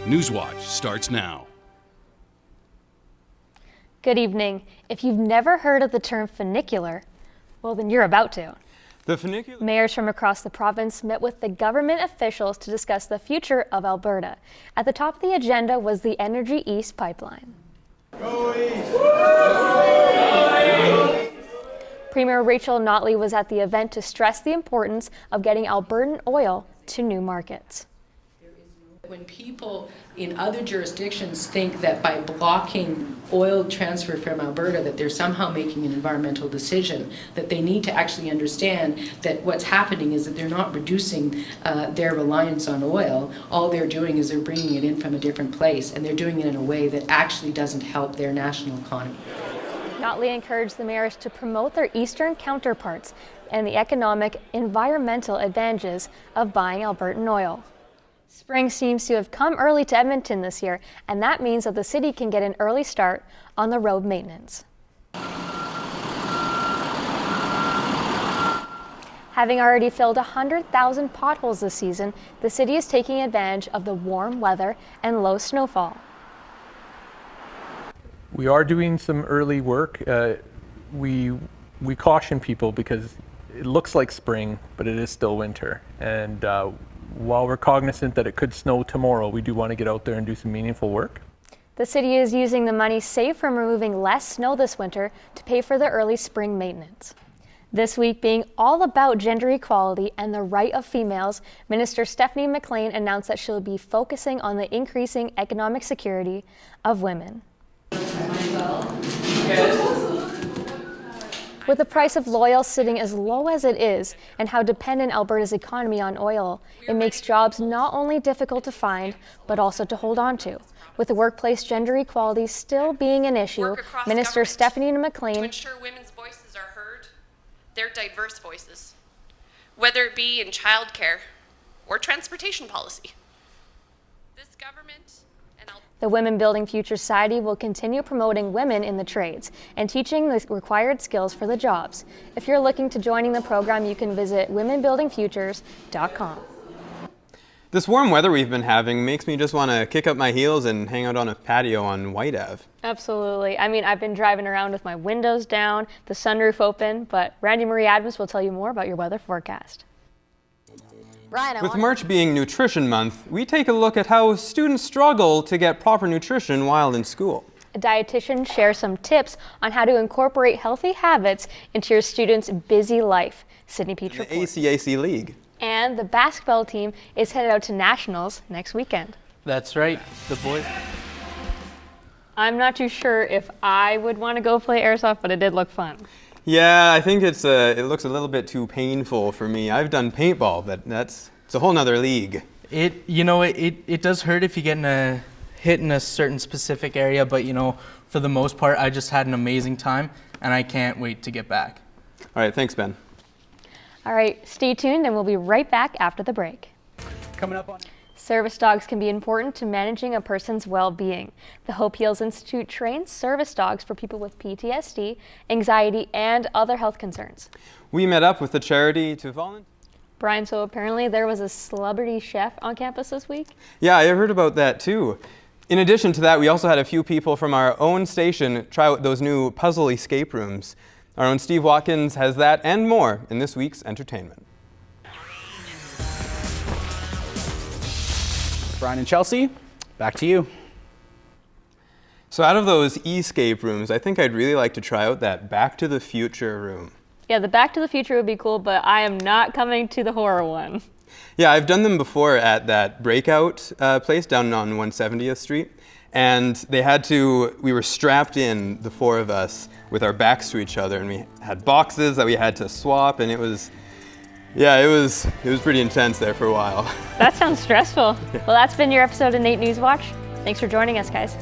Newswatch starts now. Good evening. If you've never heard of the term funicular, well, then you're about to. The funicular. Mayors from across the province met with the government officials to discuss the future of Alberta. At the top of the agenda was the Energy East pipeline. Go East! Premier Rachel Notley was at the event to stress the importance of getting Albertan oil to new markets. When people in other jurisdictions think that by blocking oil transfer from Alberta that they're somehow making an environmental decision, that they need to actually understand that what's happening is that they're not reducing their reliance on oil. All they're doing is they're bringing it in from a different place, and they're doing it in a way that actually doesn't help their national economy. Notley encouraged the mayors to promote their eastern counterparts and the economic, environmental advantages of buying Albertan oil. Spring seems to have come early to Edmonton this year, and that means that the city can get an early start on the road maintenance. Having already filled 100,000 potholes this season, the city is taking advantage of the warm weather and low snowfall. We are doing some early work. We caution people because it looks like spring, but it is still winter. And while we're cognizant that it could snow tomorrow, we do want to get out there and do some meaningful work. The city is using the money saved from removing less snow this winter to pay for the early spring maintenance. This week being all about gender equality and the right of females, Minister Stephanie McLean announced that she'll be focusing on the increasing economic security of women. With the price of oil sitting as low as it is and how dependent Alberta's economy on oil, it makes jobs not only difficult to find, but also to hold on to. With the workplace gender equality still being an issue, Minister Stephanie McLean to ensure women's voices are heard, their diverse voices, whether it be in childcare or transportation policy. This government The Women Building Future Society will continue promoting women in the trades and teaching the required skills for the jobs. If you're looking to joining the program, you can visit womenbuildingfutures.com. This warm weather we've been having makes me just want to kick up my heels and hang out on a patio on White Ave. Absolutely. I mean, I've been driving around with my windows down, the sunroof open, but Randy Marie Adams will tell you more about your weather forecast. Brian, With March being Nutrition Month, we take a look at how students struggle to get proper nutrition while in school. A dietitian shares some tips on how to incorporate healthy habits into your students' busy life. Sydney Peach reports. The ACAC League. And the basketball team is headed out to nationals next weekend. That's right, the boys. I'm not too sure if I would want to go play airsoft, but it did look fun. Yeah, I think it looks a little bit too painful for me. I've done paintball, but it's a whole nother league. It does hurt if you get hit in a certain specific area, but for the most part, I just had an amazing time, and I can't wait to get back. All right, thanks, Ben. All right, stay tuned, and we'll be right back after the break. Coming up on... Service dogs can be important to managing a person's well-being. The Hope Heals Institute trains service dogs for people with PTSD, anxiety, and other health concerns. We met up with the charity to volunteer. Brian, so apparently there was a celebrity chef on campus this week? Yeah, I heard about that too. In addition to that, we also had a few people from our own station try out those new puzzle escape rooms. Our own Steve Watkins has that and more in this week's entertainment. Brian and Chelsey, back to you. So out of those escape rooms, I think I'd really like to try out that Back to the Future room. Yeah, the Back to the Future would be cool, but I am not coming to the horror one. Yeah, I've done them before at that Breakout place down on 170th Street. And we were strapped in, the four of us, with our backs to each other, and we had boxes that we had to swap, and it was pretty intense there for a while. That sounds stressful. Well, that's been your episode of NAIT Newswatch. Thanks for joining us, guys.